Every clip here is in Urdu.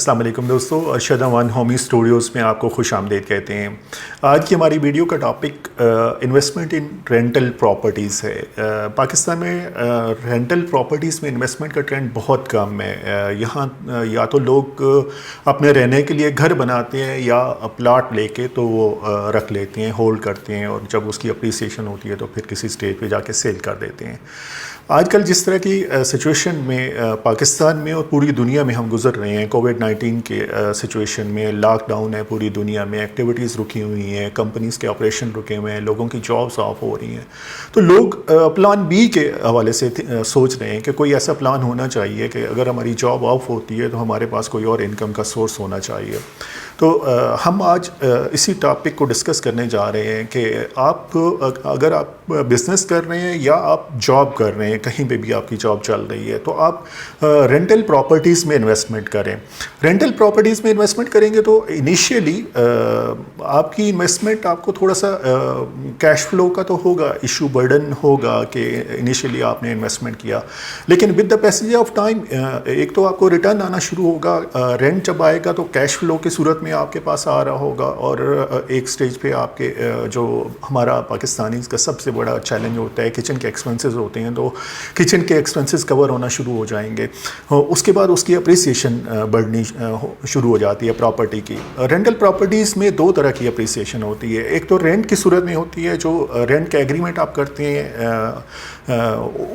السلام علیکم دوستو، ارشد ون ہومی اسٹوڈیوز میں آپ کو خوش آمدید کہتے ہیں۔ آج کی ہماری ویڈیو کا topic investment in rental properties ہے۔ پاکستان میں رینٹل پراپرٹیز میں انویسٹمنٹ کا ٹرینڈ بہت کم ہے۔ یہاں یا تو لوگ اپنے رہنے کے لیے گھر بناتے ہیں یا پلاٹ لے کے تو وہ رکھ لیتے ہیں، ہولڈ کرتے ہیں، اور جب اس کی اپریسیشن ہوتی ہے تو پھر کسی اسٹیج پہ جا کے سیل کر دیتے ہیں۔ آج کل جس طرح کی سچویشن میں پاکستان میں اور پوری دنیا میں ہم گزر رہے ہیں، کووڈ-19 کے سچویشن میں لاک ڈاؤن ہے پوری دنیا میں، ایکٹیویٹیز رکی ہوئی ہیں، کمپنیز کے آپریشن رکے ہوئے ہیں، لوگوں کی جابس آف ہو رہی ہیں، تو لوگ پلان بی کے حوالے سے سوچ رہے ہیں کہ کوئی ایسا پلان ہونا چاہیے کہ اگر ہماری جاب آف ہوتی ہے تو ہمارے پاس کوئی اور انکم کا سورس ہونا چاہیے۔ تو ہم آج اسی ٹاپک کو ڈسکس کرنے جا رہے ہیں کہ آپ اگر آپ بزنس کر رہے ہیں یا آپ جاب کر رہے ہیں، کہیں پہ بھی آپ کی جاب چل رہی ہے، تو آپ رینٹل پراپرٹیز میں انویسٹمنٹ کریں۔ رینٹل پراپرٹیز میں انویسٹمنٹ کریں گے تو انیشیلی آپ کی انویسٹمنٹ آپ کو تھوڑا سا کیش فلو کا تو ہوگا، ایشو برڈن ہوگا کہ انیشیلی آپ نے انویسٹمنٹ کیا، لیکن with the passage of time ایک تو آپ کو ریٹرن آنا شروع ہوگا۔ رینٹ جب آئے گا تو کیش فلو کی صورت میں آپ کے پاس آ رہا ہوگا، اور ایک سٹیج پہ آپ کے جو ہمارا پاکستانی کا سب سے بڑا چیلنج ہوتا ہے، کچن کے ایکسپنسز ہوتے ہیں، تو کچن کے ایکسپنسز کور ہونا شروع ہو جائیں گے۔ اس کے بعد اس کی اپریسیشن بڑھنی شروع ہو جاتی ہے پراپرٹی کی۔ رینٹل پراپرٹیز میں دو طرح کی اپریسیشن ہوتی ہے، ایک تو رینٹ کی صورت میں ہوتی ہے، جو رینٹ کا ایگریمنٹ آپ کرتے ہیں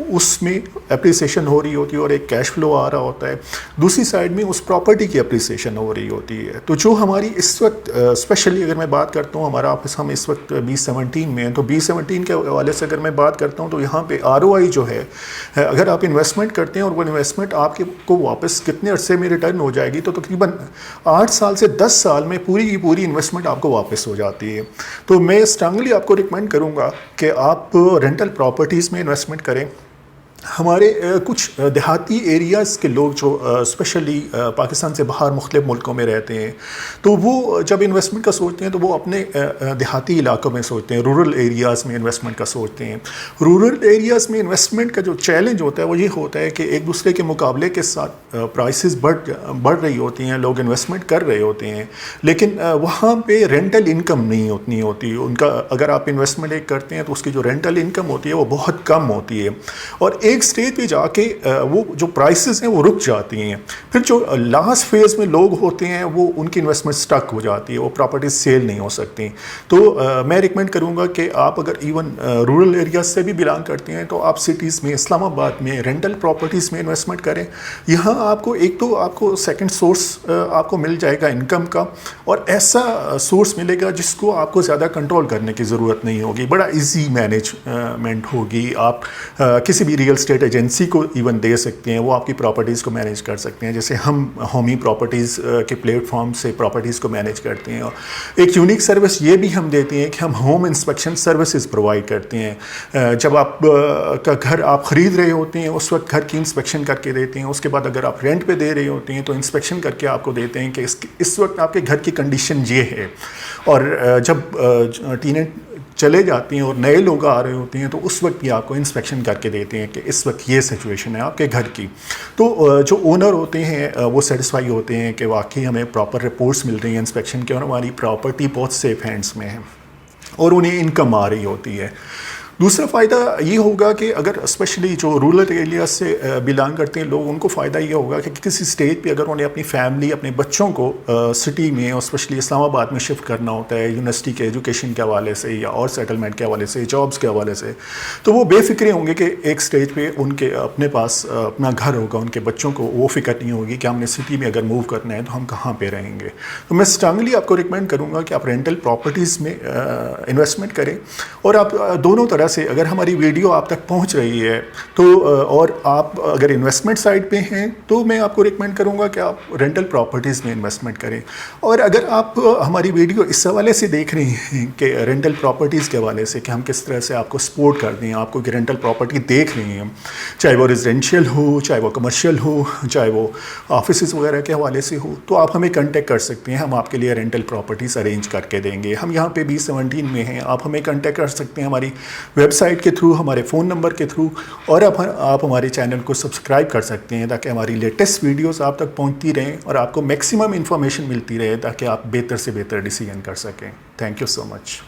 اس میں اپریسیشن ہو رہی ہوتی ہے اور ایک کیش فلو آ رہا ہوتا ہے، دوسری سائڈ میں اس پراپرٹی کی اپریسیشن ہو رہی ہوتی ہے۔ تو جو ہماری اس وقت اسپیشلی اگر میں بات کرتا ہوں، ہمارا آفس ہم اس وقت B17 میں ہیں، تو B17 کے حوالے سے اگر میں بات کرتا ہوں تو یہاں پہ ROI جو ہے، اگر آپ انویسٹمنٹ کرتے ہیں اور وہ انویسٹمنٹ آپ کو واپس کتنے عرصے میں ریٹرن ہو جائے گی، تو تقریباً 8 سال سے 10 سال میں پوری کی پوری انویسٹمنٹ آپ کو واپس ہو جاتی ہے۔ تو میں اسٹرانگلی آپ کو ریکمینڈ کروں گا کہ آپ رینٹل پراپرٹیز میں انویسٹمنٹ کریں۔ ہمارے کچھ دیہاتی ایریاز کے لوگ جو اسپیشلی پاکستان سے باہر مختلف ملکوں میں رہتے ہیں، تو وہ جب انویسٹمنٹ کا سوچتے ہیں تو وہ اپنے دیہاتی علاقوں میں سوچتے ہیں، رورل ایریاز میں انویسٹمنٹ کا سوچتے ہیں۔ رورل ایریاز میں انویسٹمنٹ کا جو چیلنج ہوتا ہے وہ یہ ہوتا ہے کہ ایک دوسرے کے مقابلے کے ساتھ پرائسز بڑھ رہی ہوتی ہیں، لوگ انویسٹمنٹ کر رہے ہوتے ہیں، لیکن وہاں پہ رینٹل انکم نہیں اتنی ہوتی ان کا۔ اگر آپ انویسٹمنٹ ایک کرتے ہیں تو اس کی جو رینٹل انکم ہوتی ہے وہ بہت کم ہوتی ہے، اور ایک سٹیج پہ جا کے وہ جو پرائسز ہیں وہ رک جاتی ہیں۔ پھر جو لاسٹ فیز میں لوگ ہوتے ہیں وہ ان کی انویسٹمنٹ سٹک ہو جاتی ہے، وہ پراپرٹیز سیل نہیں ہو سکتی۔ تو میں ریکمینڈ کروں گا کہ آپ اگر ایون رورل ایریاز سے بھی بلانگ کرتے ہیں تو آپ سٹیز میں، اسلام آباد میں رینٹل پراپرٹیز میں انویسٹمنٹ کریں۔ یہاں آپ کو ایک تو آپ کو سیکنڈ سورس آپ کو مل جائے گا انکم کا، اور ایسا سورس ملے گا جس کو آپ کو زیادہ کنٹرول کرنے کی ضرورت نہیں ہوگی، بڑا ایزی مینجمنٹ ہوگی۔ آپ کسی بھی ریئل اسٹیٹ ایجنسی کو ایون دے سکتے ہیں، وہ آپ کی پراپرٹیز کو مینیج کر سکتے ہیں، جیسے ہم ہومی پراپرٹیز کے پلیٹ فارم سے پراپرٹیز کو مینیج کرتے ہیں۔ ایک یونیک سروس یہ بھی ہم دیتے ہیں کہ ہم ہوم انسپیکشن سروسز پرووائڈ کرتے ہیں۔ جب آپ کا گھر آپ خرید رہے ہوتے ہیں اس وقت گھر کی انسپیکشن کر کے دیتے ہیں، اس کے بعد اگر آپ رینٹ پہ دے رہے ہوتے ہیں تو انسپیکشن کر کے آپ کو دیتے ہیں کہ اس وقت آپ کے گھر کی کنڈیشن یہ ہے، اور جب ٹیننٹ چلے جاتے ہیں اور نئے لوگ آ رہے ہوتے ہیں تو اس وقت بھی آپ کو انسپیکشن کر کے دیتے ہیں کہ اس وقت یہ سچویشن ہے آپ کے گھر کی۔ تو جو اونر ہوتے ہیں وہ سیٹسفائی ہوتے ہیں کہ واقعی ہمیں پراپر رپورٹس مل رہی ہیں انسپیکشن کے، اور ہماری پراپرٹی بہت سیف ہینڈس میں ہے، اور انہیں انکم آ رہی ہوتی ہے۔ دوسرا فائدہ یہ ہوگا کہ اگر اسپیشلی جو رورل ایریاز سے بلانگ کرتے ہیں لوگ، ان کو فائدہ یہ ہوگا کہ کسی اسٹیج پہ اگر انہیں اپنی فیملی، اپنے بچوں کو سٹی میں اور اسپیشلی اسلام آباد میں شفٹ کرنا ہوتا ہے یونیورسٹی کے ایجوکیشن کے حوالے سے یا اور سیٹلمنٹ کے حوالے سے، جابس کے حوالے سے، تو وہ بے فکرے ہوں گے کہ ایک سٹیج پہ ان کے اپنے پاس اپنا گھر ہوگا، ان کے بچوں کو وہ فکر نہیں ہوگی کہ ہم نے سٹی میں اگر موو کرنا ہے تو ہم کہاں پہ رہیں گے۔ تو میں اسٹرانگلی آپ کو ریکمینڈ کروں گا کہ آپ رینٹل پراپرٹیز میں انویسٹمنٹ کریں، اور آپ دونوں طرح سے، اگر ہماری ویڈیو آپ تک پہنچ رہی ہے تو، اور آپ اگر انویسٹمنٹ سائڈ پہ ہیں تو میں آپ کو ریکمینڈ کروں گا کہ آپ رینٹل پراپرٹیز میں انویسٹمنٹ کریں۔ اور اگر آپ ہماری ویڈیو اس حوالے سے دیکھ رہے ہیں کہ رینٹل پراپرٹیز کے حوالے سے کہ ہم کس طرح سے آپ کو سپورٹ کر دیں، آپ کو کہ رینٹل پراپرٹی دیکھ رہے ہیں، چاہے وہ ریزیڈینشیل ہو، چاہے وہ کمرشل ہو، چاہے وہ آفیسز وغیرہ کے حوالے سے ہو، تو آپ ہمیں کنٹیکٹ کر سکتے ہیں، ہم آپ کے لیے رینٹل پراپرٹیز ارینج کر کے دیں گے۔ ہم یہاں پہ B17 میں ہیں، آپ ہمیں کنٹیکٹ کر سکتے ہیں، ہماری ویب سائٹ کے تھرو، ہمارے فون نمبر کے تھرو، اور آپ ہمارے چینل کو سبسکرائب کر سکتے ہیں تاکہ ہماری لیٹسٹ ویڈیوز آپ تک پہنچتی رہیں اور آپ کو میکسیمم انفارمیشن ملتی رہے تاکہ آپ بہتر سے بہتر ڈیسیژن کر سکیں. Thank you so much.